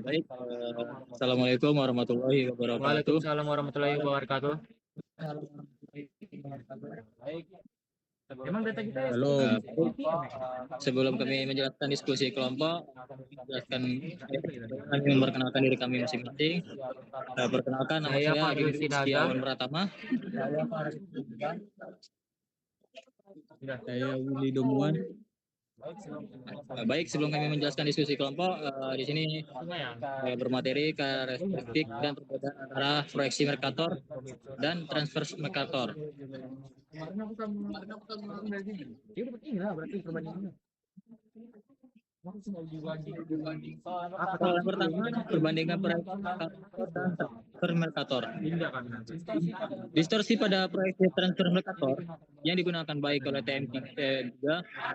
Baik, Assalamualaikum warahmatullahi wabarakatuh. Waalaikumsalam warahmatullahi wabarakatuh. Emang data kita Halo, sebelum kami menjelaskan diskusi kelompok, kami memperkenalkan diri kami masing-masing. Perkenalkan, nama Saya saya Agim Fadil Sinaga. Setiawan Pratama. Saya Willy Domuan. Baik, sebelum kami menjelaskan diskusi kelompok, di sini bermateri karakteristik dan perbedaan antara proyeksi Mercator dan transfer Mercator. Yang pertama, perbandingan proyeksi Mercator dan transfer Mercator. Distorsi pada proyeksi transfer Mercator yang digunakan baik oleh TM3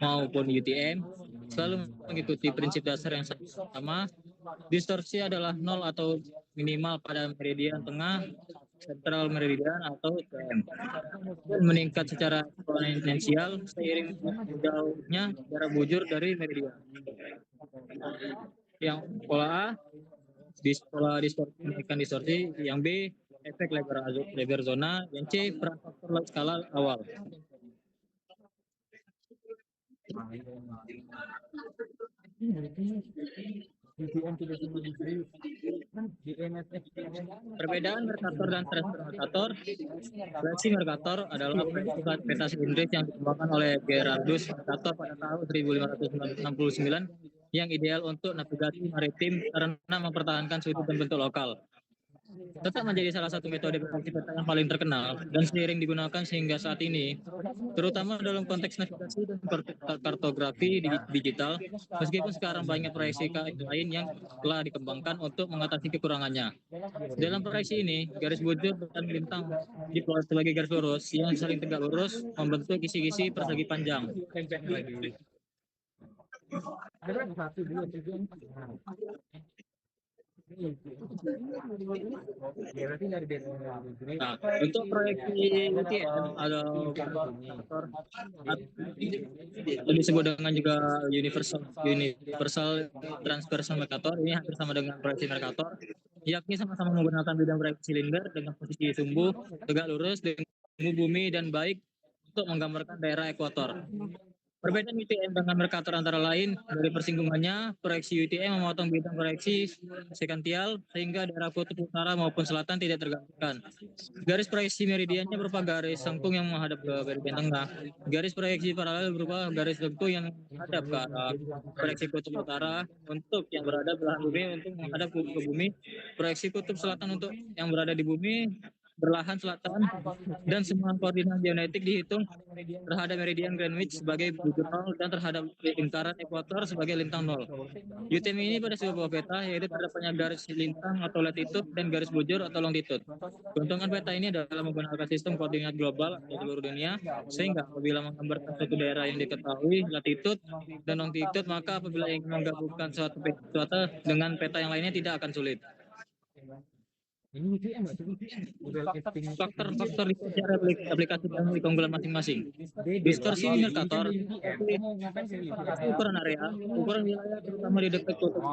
maupun UTM selalu mengikuti prinsip dasar yang sama. Distorsi adalah nol atau minimal pada meridian tengah, central meridian atau TM, dan meningkat secara eksponensial seiring jauhnya jarak bujur dari meridian. Yang pola A, pola distorsi meningkatkan distorsi. Yang B, efek lebar zona. Yang C, peran faktor skala awal. Perbedaan Mercator dan transfer Mercator. Proyeksi Mercator adalah proyeksi peta silindris yang dikembangkan oleh Gerardus Mercator pada tahun 1569 yang ideal untuk navigasi maritim karena mempertahankan sudut dan bentuk lokal. Tetap menjadi salah satu metode proyeksi peta yang paling terkenal dan seiring digunakan sehingga saat ini, terutama dalam konteks navigasi dan kartografi digital, meskipun sekarang banyak proyeksi lain yang telah dikembangkan untuk mengatasi kekurangannya. Dalam proyeksi ini, garis bujur dan lintang diplot sebagai garis lurus yang saling tegak lurus membentuk kisi-kisi persegi panjang. Nah, untuk proyeksi UTM atau disebut dengan juga universal transversal Mercator, ini hampir sama dengan proyeksi Mercator, yakni sama-sama menggunakan bidang proyeksi silinder dengan posisi sumbu tegak lurus dengan bumi dan baik untuk menggambarkan daerah ekuator. Perbedaan UTM dengan Mercator antara lain dari persinggungannya, proyeksi UTM memotong bidang proyeksi sekantial sehingga daerah kutub utara maupun selatan tidak terganggukan. Garis proyeksi meridiannya berupa garis sengkung yang menghadap ke meridian tengah. Garis proyeksi paralel berupa garis sengkung yang menghadap ke arah proyeksi kutub utara untuk yang berada belahan bumi untuk menghadap ke bumi. Proyeksi kutub selatan untuk yang berada di bumi berlahan selatan, dan semua koordinat geonetik dihitung terhadap meridian Greenwich sebagai bujur nol dan terhadap lingkaran ekuator sebagai lintang nol. UTM ini pada sebuah peta yaitu terdapatnya garis lintang atau latitude dan garis bujur atau longitude. Keuntungan peta ini adalah menggunakan sistem koordinat global atau seluruh dunia, sehingga apabila menggambarkan suatu daerah yang diketahui latitude dan longitude, maka apabila ingin menggabungkan suatu dengan peta yang lainnya tidak akan sulit. Faktor secara aplikasi dan keunggulan masing-masing. Distorsi Mercator, ukuran area, ukuran wilayah terutama di dekat kutub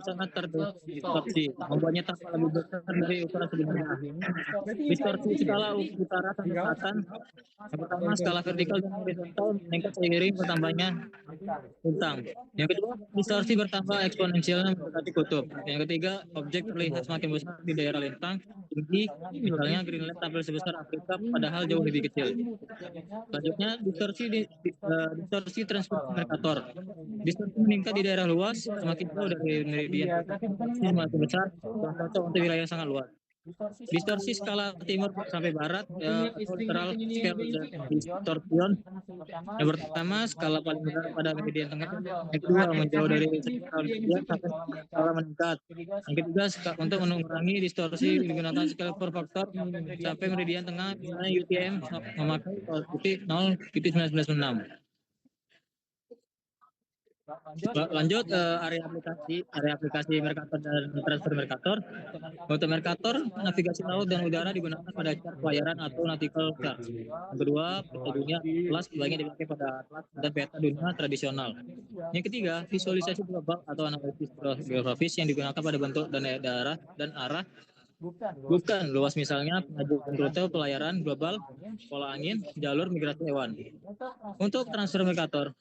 sangat terdistorsi, membuatnya tampak lebih besar dari ukuran sebelumnya. Distorsi skala utara sampai selatan. Yang pertama, skala vertikal dan horizontal meningkat seiring bertambahnya lintang. Yang kedua, distorsi bertambah eksponensial mendekati kutub. Yang ketiga, objek terlihat semakin besar di daerah lintang tinggi, misalnya Greenland tampil sebesar Afrika padahal jauh lebih kecil. Selanjutnya, distorsi transfer Mercator. Distorsi meningkat di daerah luas, semakin jauh dari meridian semakin besar, dan cocok untuk wilayah sangat luas. Distorsi skala timur sampai barat atau literal scale distortion. Yang pertama, skala paling besar pada meridian tengah. Yang kedua, menjauh dari central meridian sampai skala meningkat. Yang ketiga, untuk mengurangi distorsi digunakan skala per faktor sampai meridian tengah, misalnya UTM memakai titik 0,1996. Lanjut area aplikasi Mercator dan transfer Mercator. Untuk Mercator, navigasi laut dan udara digunakan pada chart pelayaran atau nautical chart. Yang kedua, peta dunia atlas sebaiknya dipakai pada atlas dan peta dunia tradisional. Yang ketiga, visualisasi global atau analisis geografis yang digunakan pada bentuk dan daerah dan arah bukan luas, misalnya pengajuan rute pelayaran global, pola angin, jalur migrasi hewan. Untuk transfer Mercator,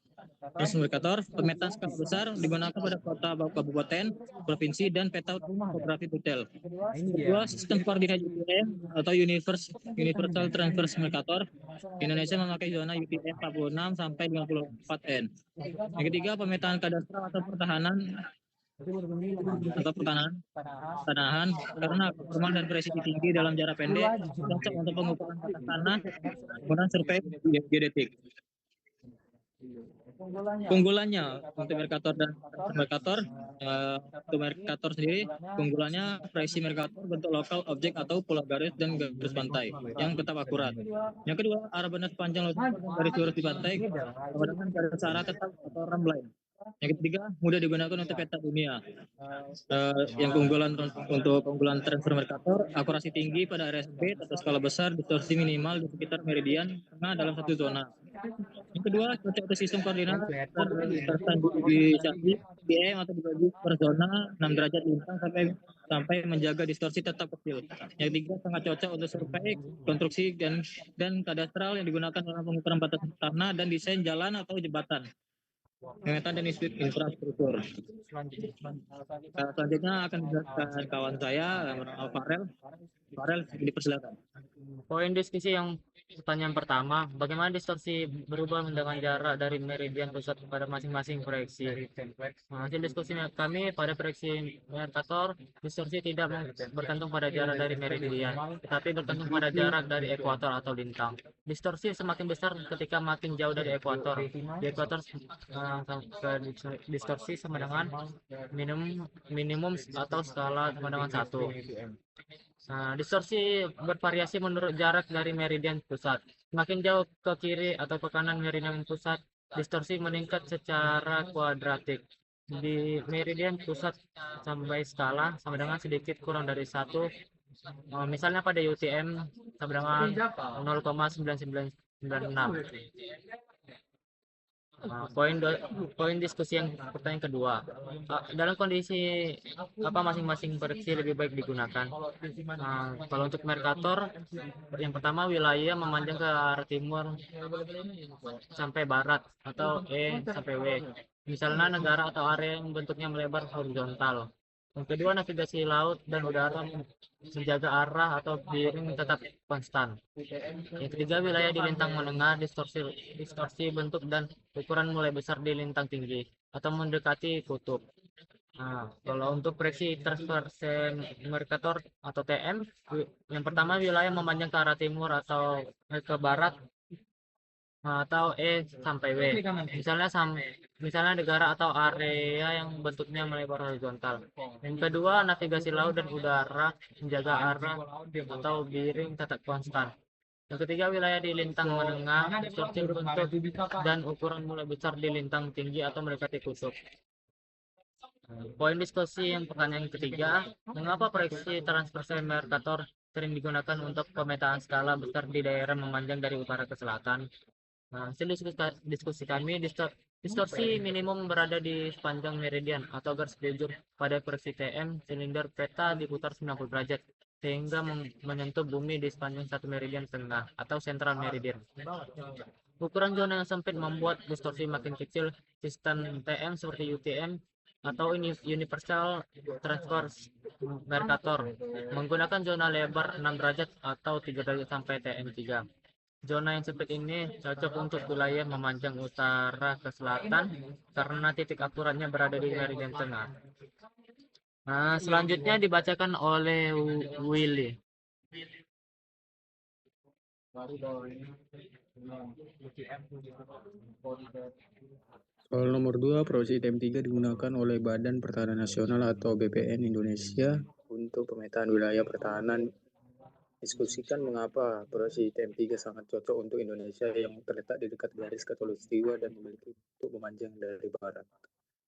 pemetaan skala besar digunakan pada kota, kabupaten, provinsi, dan peta topografi detail. Kedua, sistem koordinat UTM atau Universal Transverse Mercator. Indonesia memakai zona UTM 46 sampai 54 N. Yang ketiga, pemetaan kadastral atau tanahan karena performa dan presisi tinggi dalam jarak pendek cocok untuk pengukuran batas tanah menggunakan survei geodetik. Keunggulannya untuk Mercator dan Mercator, untuk Mercator sendiri keunggulannya presisi Mercator bentuk lokal objek atau pola garis dan garis pantai yang tetap akurat. Yang kedua, arah benar sepanjang garis lurus di pantai dengan garis arah tetap atau rambline. Yang ketiga, mudah digunakan untuk peta dunia. Yang keunggulan transfer Mercator, akurasi tinggi pada area sempit atau skala besar, distorsi minimal di sekitar meridian tengah dalam satu zona. Yang kedua, cocok untuk sistem koordinat terstandarisasi PM atau dibagi per zona 6 derajat lintang sampai menjaga distorsi tetap kecil. Yang ketiga, sangat cocok untuk survei, konstruksi dan kadastral yang digunakan dalam pengukuran batas tanah dan desain jalan atau jembatan. Pemetaan dan infrastruktur. Selanjutnya akan dijelaskan kawan saya, Farel, dipersilakan. Poin diskusi yang pertanyaan pertama, bagaimana distorsi berubah dengan jarak dari meridian pusat pada masing-masing proyeksi. Hasil diskusi kami pada proyeksi Mercator, distorsi tidak bergantung pada jarak dari meridian, tetapi bergantung pada jarak dari ekuator atau lintang. Distorsi semakin besar ketika makin jauh dari ekuator. Di ekuator distorsi sama dengan minimum atau skala sama dengan 1. Nah, distorsi bervariasi menurut jarak dari meridian pusat. Semakin jauh ke kiri atau ke kanan meridian pusat, distorsi meningkat secara kuadratik. Di meridian pusat sampai skala sama dengan sedikit kurang dari 1. Misalnya pada UTM sama dengan 0,9996. Poin diskusi yang pertanyaan kedua, dalam kondisi apa masing-masing proyeksi lebih baik digunakan. Kalau untuk Mercator, yang pertama wilayah memanjang ke arah timur sampai barat atau E sampai W. Misalnya negara atau area yang bentuknya melebar horizontal. Yang kedua, navigasi laut dan udara menjaga arah atau miring tetap konstan. Yang ketiga, wilayah di lintang menengah, distorsi bentuk dan ukuran mulai besar di lintang tinggi atau mendekati kutub. Nah, kalau untuk proyeksi transverse Mercator atau TM, yang pertama wilayah memanjang ke arah timur atau ke barat atau E sampai W. Misalnya negara atau area yang bentuknya melebar horizontal. Yang kedua, navigasi laut dan udara menjaga arah atau miring tetap konstan. Yang ketiga, wilayah di lintang menengah, distorsi bentuk dan ukuran mulai besar di lintang tinggi atau mendekati kutub. Poin diskusi yang pertanyaan ketiga, mengapa proyeksi transverse Mercator sering digunakan untuk pemetaan skala besar di daerah memanjang dari utara ke selatan? Hasil diskusi kami, distorsi minimum berada di sepanjang meridian atau garis bujur pada proyeksi TM, silinder peta diputar 90 derajat sehingga menyentuh bumi di sepanjang satu meridian tengah atau central meridian. Ukuran zona yang sempit membuat distorsi makin kecil. Sistem TM seperti UTM atau Universal Transverse Mercator menggunakan zona lebar 6 derajat atau 3 derajat sampai TM3. Zona yang sempit ini cocok untuk wilayah memanjang utara ke selatan karena titik akuratnya berada di meridian tengah. Selanjutnya dibacakan oleh Willy. Soal nomor 2, proyeksi TM3 digunakan oleh Badan Pertahanan Nasional atau BPN Indonesia untuk pemetaan wilayah pertahanan. Diskusikan mengapa proyeksi TM3 sangat cocok untuk Indonesia yang terletak di dekat garis khatulistiwa dan memiliki bentuk memanjang dari barat.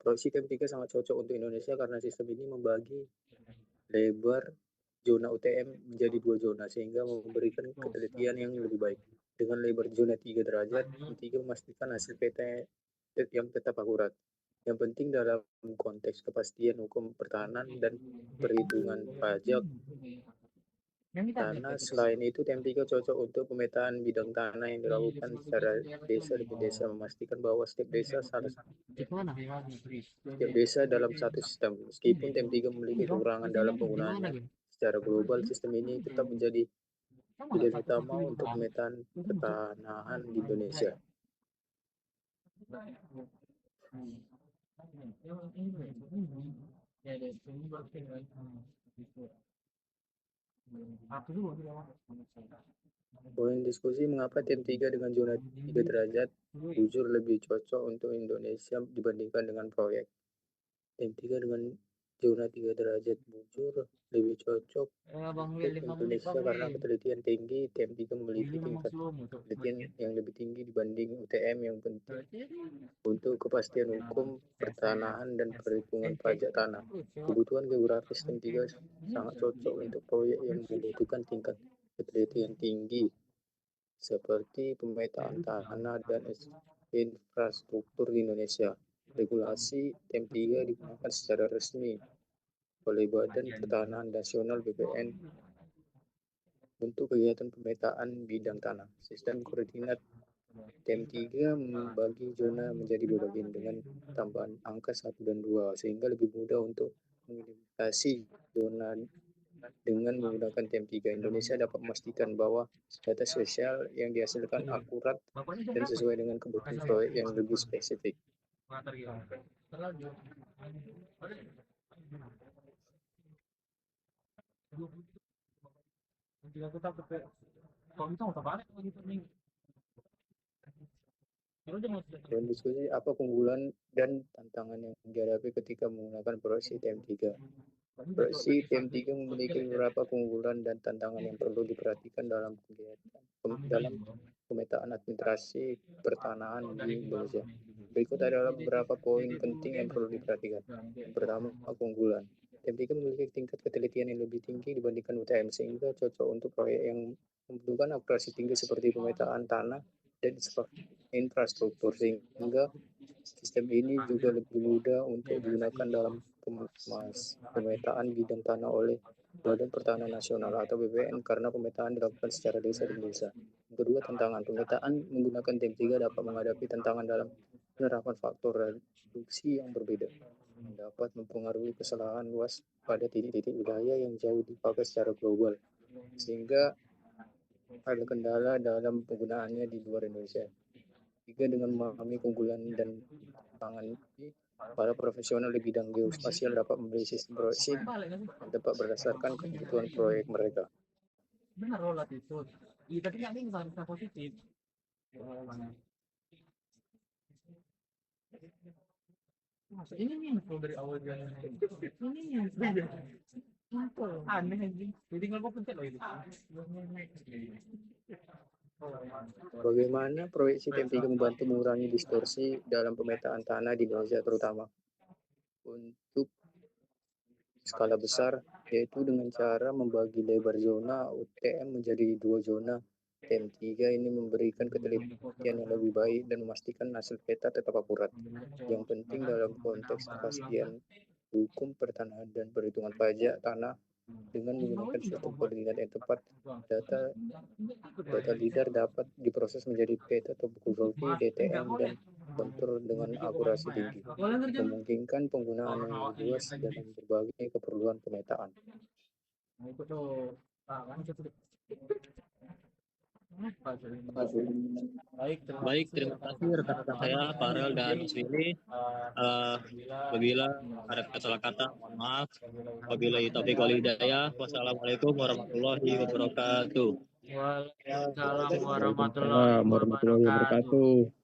Proyeksi TM3 sangat cocok untuk Indonesia karena sistem ini membagi lebar zona UTM menjadi 2 zona sehingga memberikan ketelitian yang lebih baik. Dengan lebar zona 3 derajat, TM3 memastikan hasil peta yang tetap akurat. Yang penting dalam konteks kepastian hukum pertahanan dan perhitungan pajak tanah. Selain itu, TM3 cocok untuk pemetaan bidang tanah yang dilakukan secara desa demi desa, memastikan bahwa setiap desa dalam satu sistem. Meskipun TM3 memiliki kekurangan dalam penggunaannya, secara global sistem ini tetap menjadi pilihan utama untuk pemetaan pertanahan di Indonesia. Poin diskusi mengapa TM3 dengan zona 3 derajat bujur lebih cocok untuk Indonesia dibandingkan dengan proyek. TM3 dengan zona 3 derajat bujur lebih cocok untuk Indonesia karena ketelitian tinggi. TM3 memiliki tingkat ketelitian yang lebih tinggi dibanding UTM yang penting untuk kepastian hukum pertanahan dan perhitungan pajak tanah. Kebutuhan geografis TM3 sangat cocok untuk proyek yang membutuhkan tingkat ketelitian tinggi seperti pemetaan tanah dan infrastruktur di Indonesia. Regulasi TM3 digunakan secara resmi oleh Badan Pertanahan Nasional BPN untuk kegiatan pemetaan bidang tanah. Sistem koordinat TM3 membagi zona menjadi 2 bagian dengan tambahan angka 1 dan 2 sehingga lebih mudah untuk mengidentifikasi zona. Dengan menggunakan TM3, Indonesia dapat memastikan bahwa data spesial yang dihasilkan akurat dan sesuai dengan kebutuhan proyek yang lebih spesifik. Dan diskusi apa keunggulan dan tantangan yang dihadapi ketika menggunakan proyeksi TM3. Proyeksi TM3 memiliki beberapa keunggulan dan tantangan yang perlu diperhatikan dalam pemetaan administrasi pertanahan di Indonesia. Berikut adalah beberapa poin penting yang perlu diperhatikan. Yang pertama, keunggulan. TM3 memiliki tingkat ketelitian yang lebih tinggi dibandingkan UTM sehingga cocok untuk proyek yang membutuhkan akurasi tinggi seperti pemetaan tanah dan infrastruktur, sehingga sistem ini juga lebih mudah untuk digunakan dalam pemetaan bidang tanah oleh Badan Pertanahan Nasional atau BPN karena pemetaan dilakukan secara desa demi desa. Yang kedua, tantangan. Pemetaan menggunakan TM3 dapat menghadapi tantangan dalam penerapan faktor reduksi yang berbeda yang dapat mempengaruhi kesalahan luas pada titik-titik wilayah yang jauh dipakai secara global, sehingga ada kendala dalam penggunaannya di luar Indonesia. Tiga, dengan memahami keunggulan dan tantangan ini, para profesional di bidang geospasial dapat memilih sistem proyeksi yang tepat berdasarkan kebutuhan proyek mereka. Benar rolat itu. Iya, tapi yang ini bisa positif. Masa ini nih yang dari awal jalan ini yang aneh anjing. Jadi nggak mau pencet loh itu. Bagaimana proyeksi TM3 membantu mengurangi distorsi dalam pemetaan tanah di Indonesia, terutama untuk skala besar, yaitu dengan cara membagi lebar zona UTM menjadi 2 zona. TM3 ini memberikan ketelitian yang lebih baik dan memastikan hasil peta tetap akurat. Yang penting dalam konteks kepastian hukum pertanahan dan perhitungan pajak tanah, dengan menggunakan sistem koordinat yang tepat, data LIDAR dapat diproses menjadi peta topografi, DTM, dan kontur dengan akurasi tinggi, memungkinkan penggunaan yang lebih luas dalam berbagai keperluan pemetaan. Baik, terima kasih rekan-rekan saya, Farel dan Mas Willy. Apabila ada salah kata, mohon maaf. Apabila taufiq wal hidayah, wassalamualaikum warahmatullahi wabarakatuh. Waalaikumsalam warahmatullahi wabarakatuh.